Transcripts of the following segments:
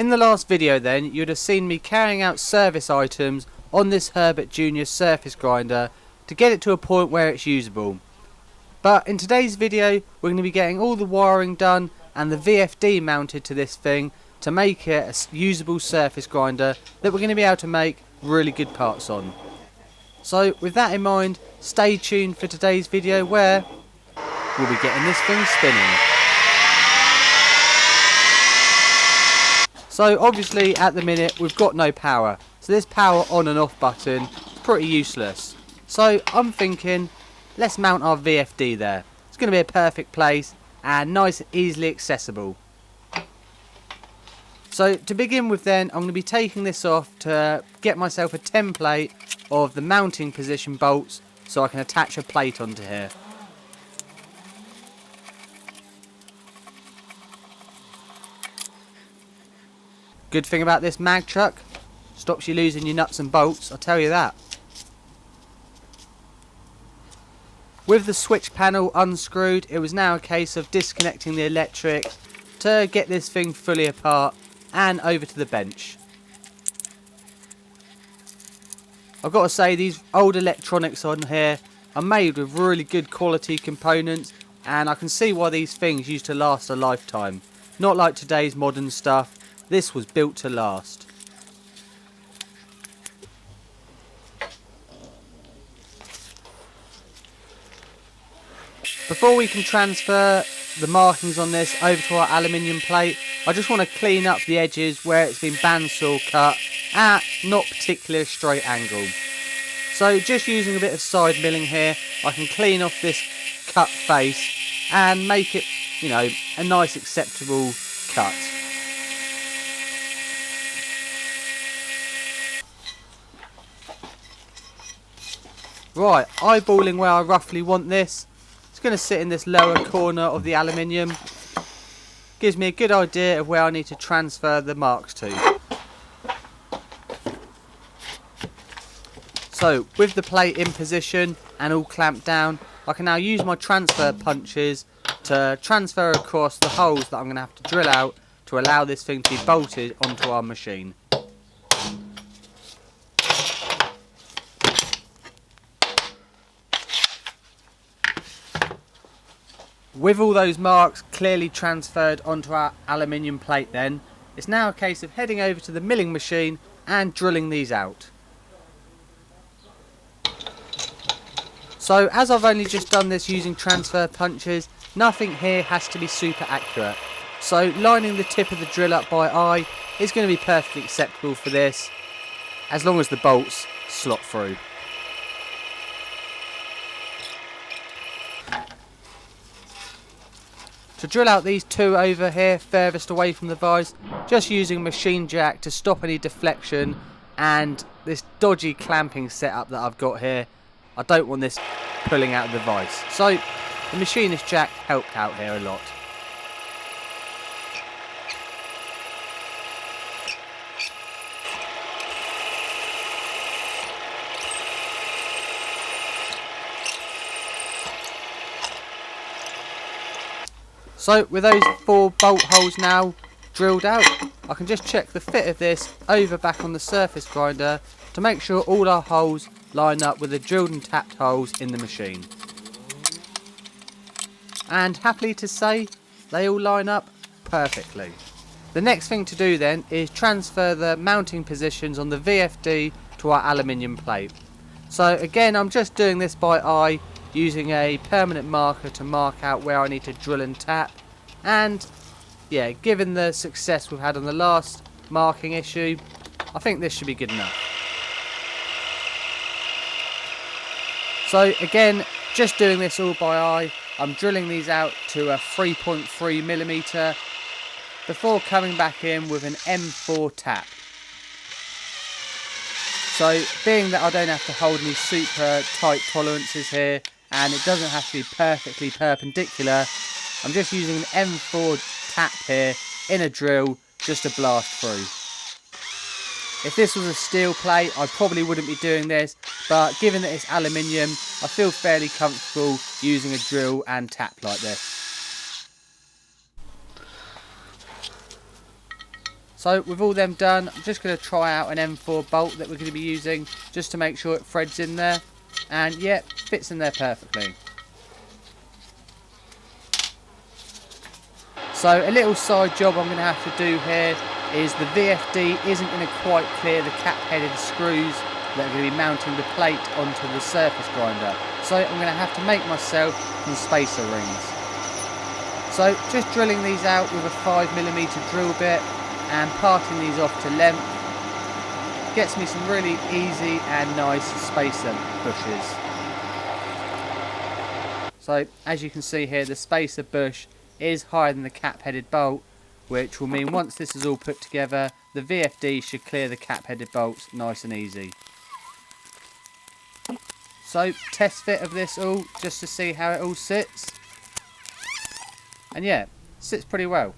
In the last video then, you'd have seen me carrying out service items on this Herbert Jr. surface grinder to get it to a point where it's usable. But in today's video, we're going to be getting all the wiring done and the VFD mounted to this thing to make it a usable surface grinder that we're going to be able to make really good parts on. So with that in mind, stay tuned for today's video where we'll be getting this thing spinning. So obviously at the minute we've got no power, so this power on and off button is pretty useless. So I'm thinking, let's mount our VFD there. It's going to be a perfect place and nice and easily accessible. So to begin with then, I'm going to be taking this off to get myself a template of the mounting position bolts so I can attach a plate onto here. Good thing about this mag truck, stops you losing your nuts and bolts, I'll tell you that. With the switch panel unscrewed, it was now a case of disconnecting the electric to get this thing fully apart and over to the bench. I've got to say, these old electronics on here are made with really good quality components, and I can see why these things used to last a lifetime. Not like today's modern stuff, this was built to last. Before we can transfer the markings on this over to our aluminium plate, I just want to clean up the edges where it's been bandsaw cut at not particularly a straight angle. So just using a bit of side milling here, I can clean off this cut face and make it, a nice acceptable cut. Right, eyeballing where I roughly want this. It's going to sit in this lower corner of the aluminium. Gives me a good idea of where I need to transfer the marks to. So with the plate in position and all clamped down, I can now use my transfer punches to transfer across the holes that I'm going to have to drill out to allow this thing to be bolted onto our machine. With all those marks clearly transferred onto our aluminium plate then, it's now a case of heading over to the milling machine and drilling these out. So as I've only just done this using transfer punches, nothing here has to be super accurate. So lining the tip of the drill up by eye is going to be perfectly acceptable for this, as long as the bolts slot through. To drill out these two over here furthest away from the vise, just using a machine jack to stop any deflection, and this dodgy clamping setup that I've got here, I don't want this pulling out of the vise. So the machinist jack helped out here a lot. So with those 4 bolt holes now drilled out, I can just check the fit of this over back on the surface grinder to make sure all our holes line up with the drilled and tapped holes in the machine. And happily to say, they all line up perfectly. The next thing to do then is transfer the mounting positions on the VFD to our aluminium plate. So again, I'm just doing this by eye, using a permanent marker to mark out where I need to drill and tap, and yeah, given the success we've had on the last marking issue, I think this should be good enough. So again, just doing this all by eye, I'm drilling these out to a 3.3mm before coming back in with an M4 tap. So being that I don't have to hold any super tight tolerances here, and it doesn't have to be perfectly perpendicular, I'm just using an M4 tap here in a drill just to blast through. If this was a steel plate, I probably wouldn't be doing this, but given that it's aluminium, I feel fairly comfortable using a drill and tap like this. So with all them done, I'm just going to try out an M4 bolt that we're going to be using just to make sure it threads in there. And yeah, fits in there perfectly. So a little side job I'm going to have to do here is the VFD isn't going to quite clear the cap-headed screws that are going to be mounting the plate onto the surface grinder. So I'm going to have to make myself some spacer rings. So just drilling these out with a 5mm drill bit and parting these off to length gets me some really easy and nice spacer bushes. So as you can see here, the spacer bush is higher than the cap-headed bolt, which will mean once this is all put together, the VFD should clear the cap-headed bolts nice and easy. So test fit of this all just to see how it all sits, and yeah, sits pretty well.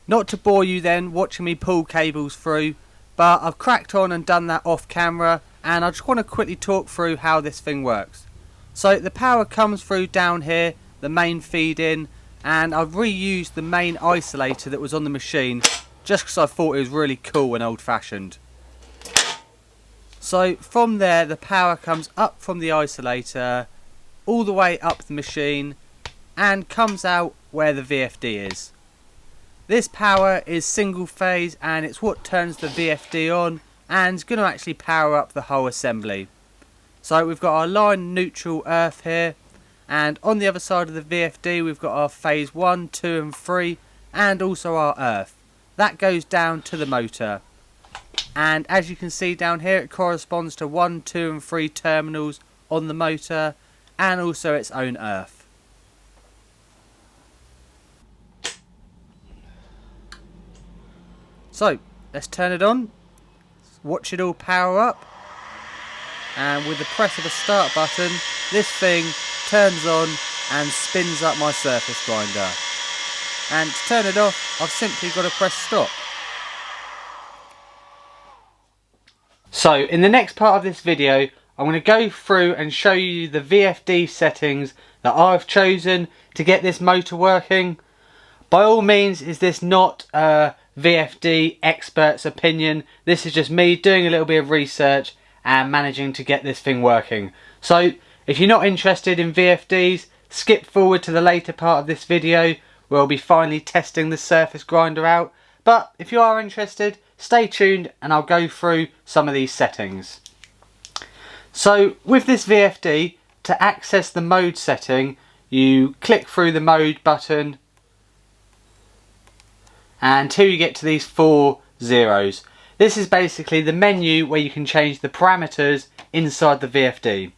Not to bore you then watching me pull cables through, but I've cracked on and done that off camera, and I just want to quickly talk through how this thing works. So the power comes through down here, the main feed in, and I've reused the main isolator that was on the machine just because I thought it was really cool and old fashioned. So from there the power comes up from the isolator all the way up the machine and comes out where the VFD is. This power is single phase and it's what turns the VFD on and is going to actually power up the whole assembly. So we've got our line neutral earth here, and on the other side of the VFD we've got our phase 1, 2 and 3 and also our earth. That goes down to the motor, and as you can see down here it corresponds to 1, 2 and 3 terminals on the motor and also its own earth. So let's turn it on, watch it all power up, and with the press of a start button this thing turns on and spins up my surface grinder. And to turn it off I've simply got to press stop. So in the next part of this video I'm going to go through and show you the VFD settings that I've chosen to get this motor working. By all means is this not a VFD expert's opinion, this is just me doing a little bit of research and managing to get this thing working. So if you're not interested in VFDs, skip forward to the later part of this video where I'll be finally testing the surface grinder out. But if you are interested, stay tuned and I'll go through some of these settings. So with this VFD, to access the mode setting, you click through the mode button until you get to these 4 zeros. This is basically the menu where you can change the parameters inside the VFD.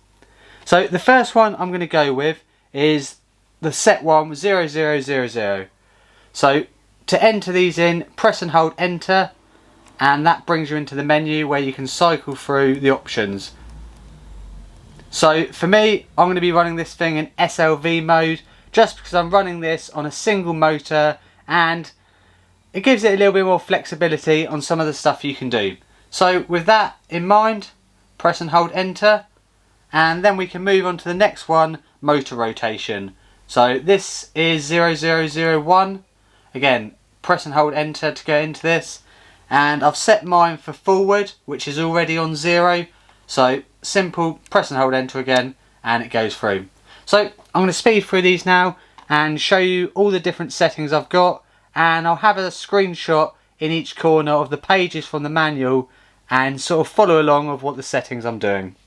So the first one I'm going to go with is the set one, 0000. So to enter these in, press and hold enter, and that brings you into the menu where you can cycle through the options. So for me, I'm going to be running this thing in SLV mode just because I'm running this on a single motor and it gives it a little bit more flexibility on some of the stuff you can do. So with that in mind, press and hold enter, and then we can move on to the next one, motor rotation. So this is 0001. Again, press and hold enter to go into this, and I've set mine for forward, which is already on 0. So simple, press and hold enter again and it goes through. So I'm going to speed through these now and show you all the different settings I've got, and I'll have a screenshot in each corner of the pages from the manual and sort of follow along with what the settings I'm doing.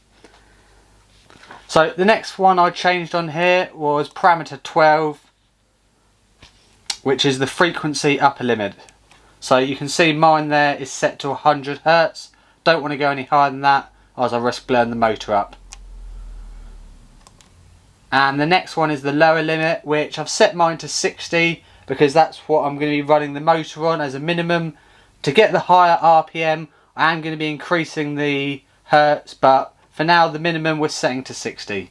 So the next one I changed on here was parameter 12, which is the frequency upper limit. So you can see mine there is set to 100 Hz. Don't want to go any higher than that, otherwise I risk blowing the motor up. And the next one is the lower limit, which I've set mine to 60 because that's what I'm going to be running the motor on as a minimum. To get the higher RPM I am going to be increasing the Hertz, but for now the minimum we're setting to 60.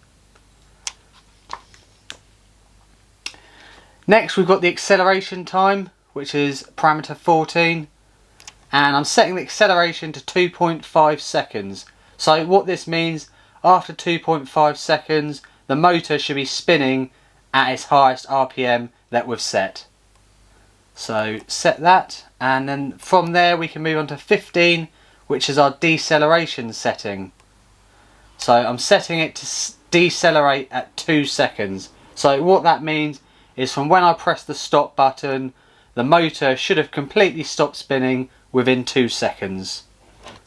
Next we've got the acceleration time, which is parameter 14, and I'm setting the acceleration to 2.5 seconds. So what this means, after 2.5 seconds the motor should be spinning at its highest RPM that we've set. So set that and then from there we can move on to 15, which is our deceleration setting. So I'm setting it to decelerate at 2 seconds. So what that means is from when I press the stop button, the motor should have completely stopped spinning within 2 seconds.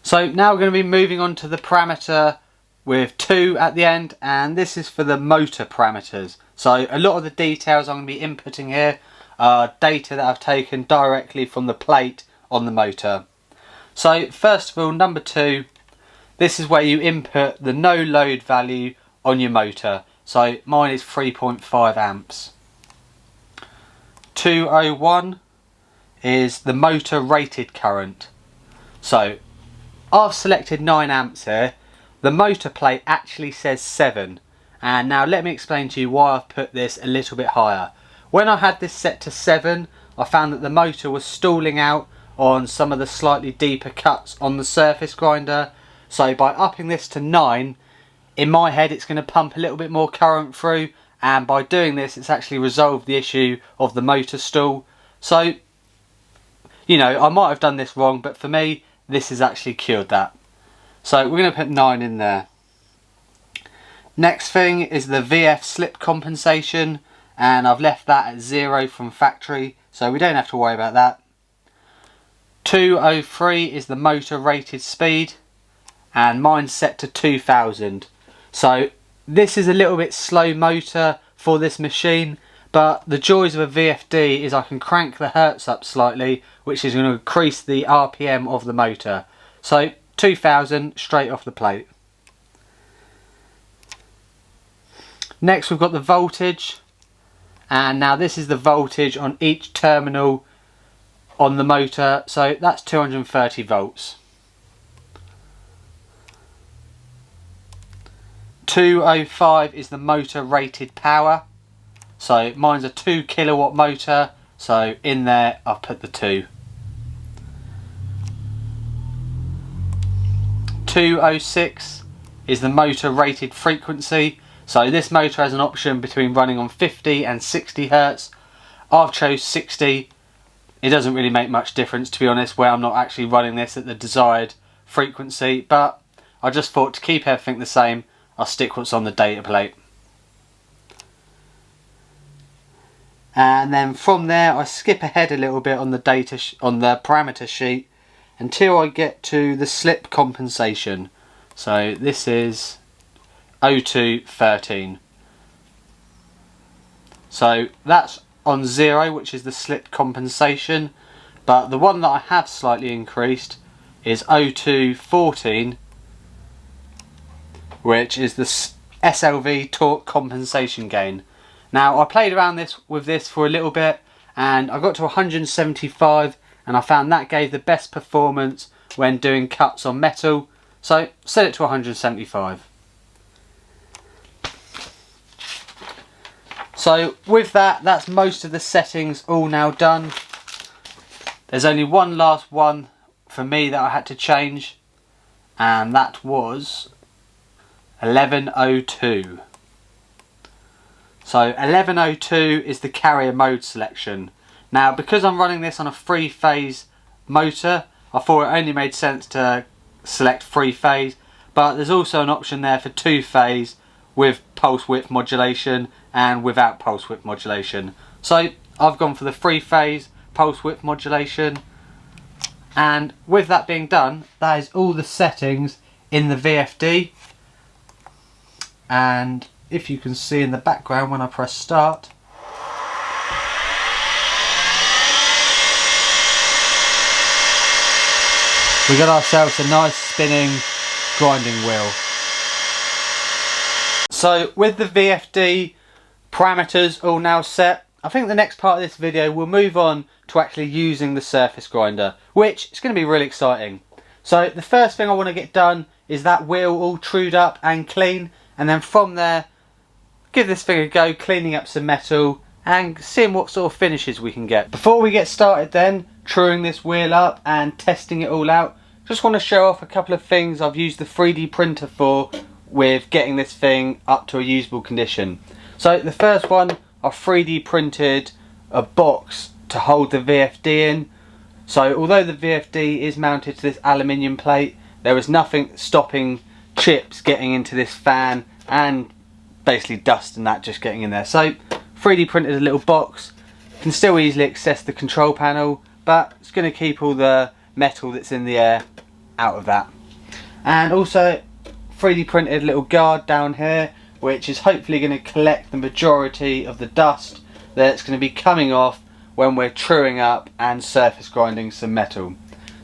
So now we're going to be moving on to the parameter with 2 at the end, and this is for the motor parameters. So a lot of the details I'm going to be inputting here are data that I've taken directly from the plate on the motor. So first of all, number 2, this is where you input the no load value on your motor. So mine is 3.5 amps. 201 is the motor rated current. So I've selected 9 amps here. The motor plate actually says 7, and now let me explain to you why I've put this a little bit higher. When I had this set to 7, I found that the motor was stalling out on some of the slightly deeper cuts on the surface grinder. So by upping this to 9, in my head it's going to pump a little bit more current through, and by doing this it's actually resolved the issue of the motor stall. So, you know, I might have done this wrong, but for me this has actually cured that. So we're going to put 9 in there. Next thing is the VF slip compensation, and I've left that at 0 from factory, so we don't have to worry about that. 203 is the motor rated speed, and mine's set to 2000. So this is a little bit slow motor for this machine, but the joys of a VFD is I can crank the hertz up slightly, which is going to increase the RPM of the motor. So 2000 straight off the plate. Next we've got the voltage, and now this is the voltage on each terminal on the motor, so that's 230 volts. 205 is the motor rated power. So mine's a 2 kilowatt motor, so in there I've put the 2. 206 is the motor rated frequency. So this motor has an option between running on 50 and 60 Hertz. I've chose 60. It doesn't really make much difference, to be honest, where I'm not actually running this at the desired frequency, but I just thought to keep everything the same, I'll stick what's on the data plate. And then from there I skip ahead a little bit on the parameter sheet until I get to the slip compensation. So this is 0213. So that's on 0, which is the slip compensation, but the one that I have slightly increased is 0214, which is the SLV torque compensation gain. Now I played around with this for a little bit, and I got to 175, and I found that gave the best performance when doing cuts on metal, so set it to 175. So with that, that's most of the settings all now done. There's only one last one for me that I had to change, and that was 1102. So 1102 is the carrier mode selection. Now because I'm running this on a 3-phase motor, I thought it only made sense to select 3-phase, but there's also an option there for 2-phase with pulse width modulation and without pulse width modulation. So I've gone for the 3-phase pulse width modulation, and with that being done, that is all the settings in the VFD. And if you can see in the background when I press start, we got ourselves a nice spinning grinding wheel. So with the VFD parameters all now set, I think the next part of this video we'll move on to actually using the surface grinder, which is going to be really exciting. So the first thing I want to get done is that wheel all trued up and clean, and then from there give this thing a go, cleaning up some metal and seeing what sort of finishes we can get. Before we get started then, truing this wheel up and testing it all out, just want to show off a couple of things I've used the 3D printer for with getting this thing up to a usable condition. So the first one, I 3D printed a box to hold the VFD in. So although the VFD is mounted to this aluminium plate, there was nothing stopping chips getting into this fan and basically dust and that just getting in there. So 3D printed a little box, can still easily access the control panel, but it's going to keep all the metal that's in the air out of that. And also 3D printed a little guard down here, which is hopefully going to collect the majority of the dust that's going to be coming off when we're truing up and surface grinding some metal.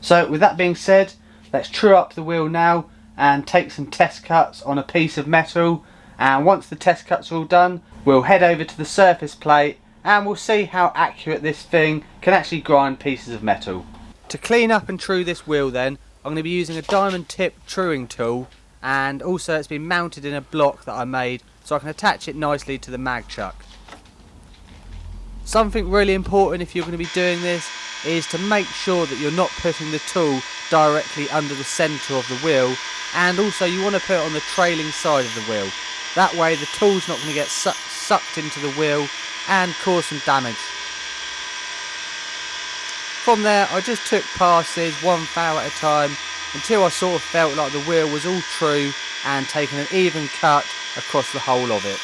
So with that being said, let's true up the wheel now and take some test cuts on a piece of metal, and once the test cuts are all done, we'll head over to the surface plate and we'll see how accurate this thing can actually grind pieces of metal. To clean up and true this wheel then, I'm going to be using a diamond tip truing tool, and also it's been mounted in a block that I made so I can attach it nicely to the mag chuck. Something really important if you're going to be doing this is to make sure that you're not putting the tool directly under the centre of the wheel, and also you want to put it on the trailing side of the wheel. That way the tool's not going to get sucked into the wheel and cause some damage. From there I just took passes one foul at a time until I sort of felt like the wheel was all true and taking an even cut across the whole of it.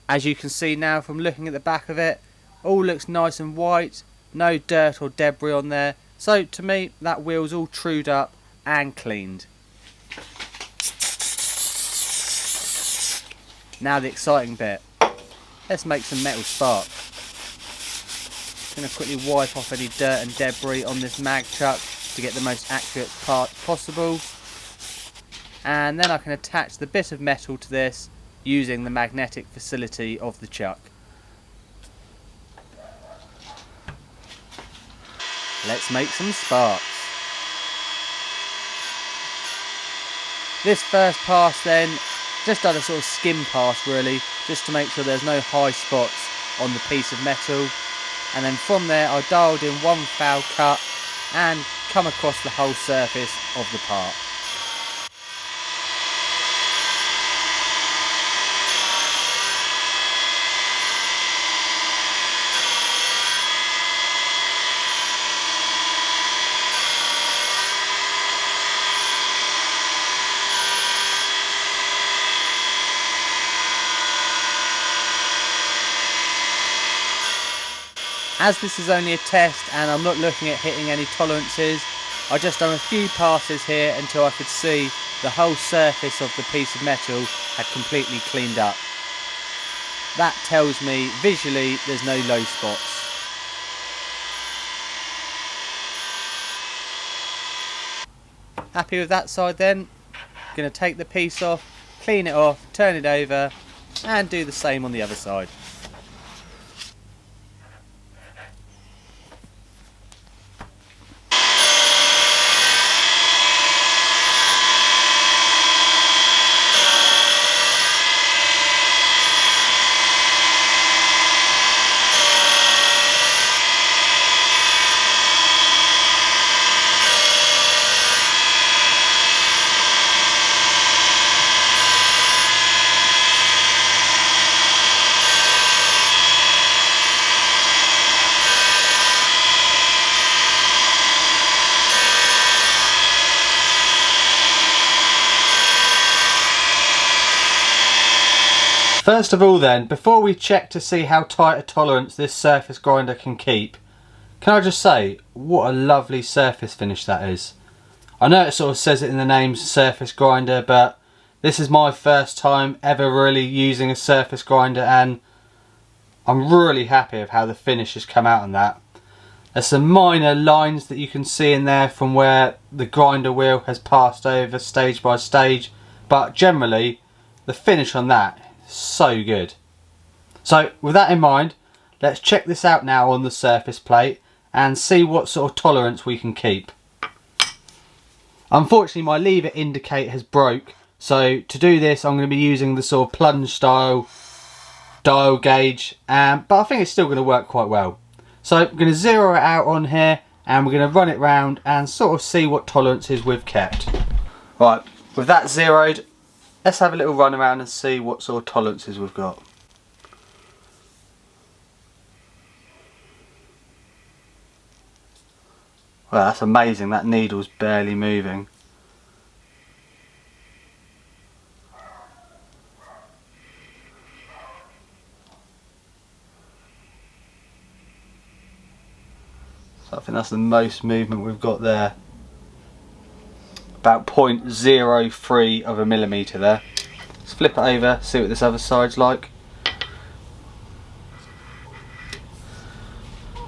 As you can see now from looking at the back of it, all looks nice and white, no dirt or debris on there, so to me that wheel's all trued up and cleaned. Now the exciting bit, let's make some metal spark. I'm going to quickly wipe off any dirt and debris on this mag chuck to get the most accurate part possible, and then I can attach the bit of metal to this using the magnetic facility of the chuck. Let's make some sparks. This first pass then, just done a sort of skim pass really, just to make sure there's no high spots on the piece of metal, and then from there I dialed in one foul cut and come across the whole surface of the part. As this is only a test and I'm not looking at hitting any tolerances, I just done a few passes here until I could see the whole surface of the piece of metal had completely cleaned up. That tells me visually there's no low spots. Happy with that side then? Going to take the piece off, clean it off, turn it over and do the same on the other side. First of all then, before we check to see how tight a tolerance this surface grinder can keep, can I just say, what a lovely surface finish that is. I know it sort of says it in the name surface grinder, but this is my first time ever really using a surface grinder and I'm really happy with how the finish has come out on that. There's some minor lines that you can see in there from where the grinder wheel has passed over stage by stage, but generally the finish on that so good. So with that in mind, let's check this out now on the surface plate and see what sort of tolerance we can keep. Unfortunately my lever indicator has broke, so to do this I'm going to be using the sort of plunge style dial gauge, but I think it's still going to work quite well. So I'm going to zero it out on here and we're going to run it round and sort of see what tolerances we've kept. Right, with that zeroed, let's have a little run around and see what sort of tolerances we've got. Well, that's amazing, that needle's barely moving. So I think that's the most movement we've got there. About 0.03 of a millimetre there. Let's flip it over, see what this other side's like.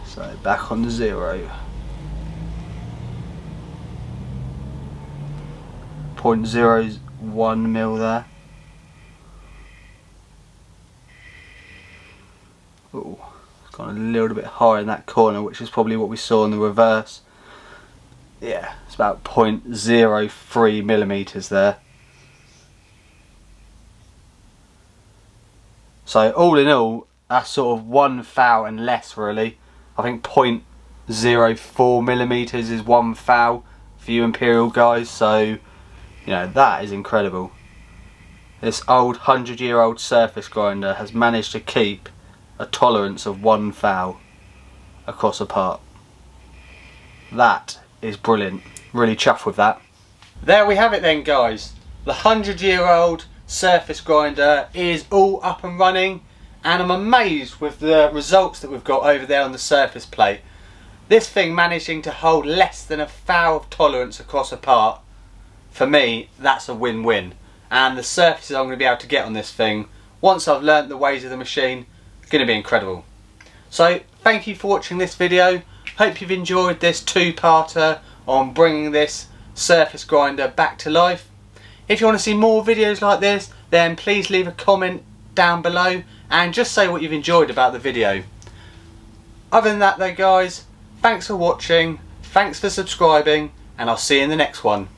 So back on the 0. 0.01 mil there. Ooh, it's gone a little bit higher in that corner, which is probably what we saw in the reverse. Yeah, it's about 0.03 millimetres there. So all in all, that's sort of 1 foul and less really. I think 0.04 millimetres is 1 foul for you Imperial guys, so you know, that is incredible. This old 100-year-old surface grinder has managed to keep a tolerance of 1 foul across a part. That is brilliant. Really chuffed with that. There we have it then guys. The 100-year-old surface grinder is all up and running, and I'm amazed with the results that we've got over there on the surface plate. This thing managing to hold less than a foul of tolerance across a part, for me that's a win-win. And the surfaces I'm going to be able to get on this thing, once I've learnt the ways of the machine, going to be incredible. So thank you for watching this video. Hope you've enjoyed this two-parter on bringing this surface grinder back to life. If you want to see more videos like this, then please leave a comment down below and just say what you've enjoyed about the video. Other than that though guys, thanks for watching, thanks for subscribing, and I'll see you in the next one.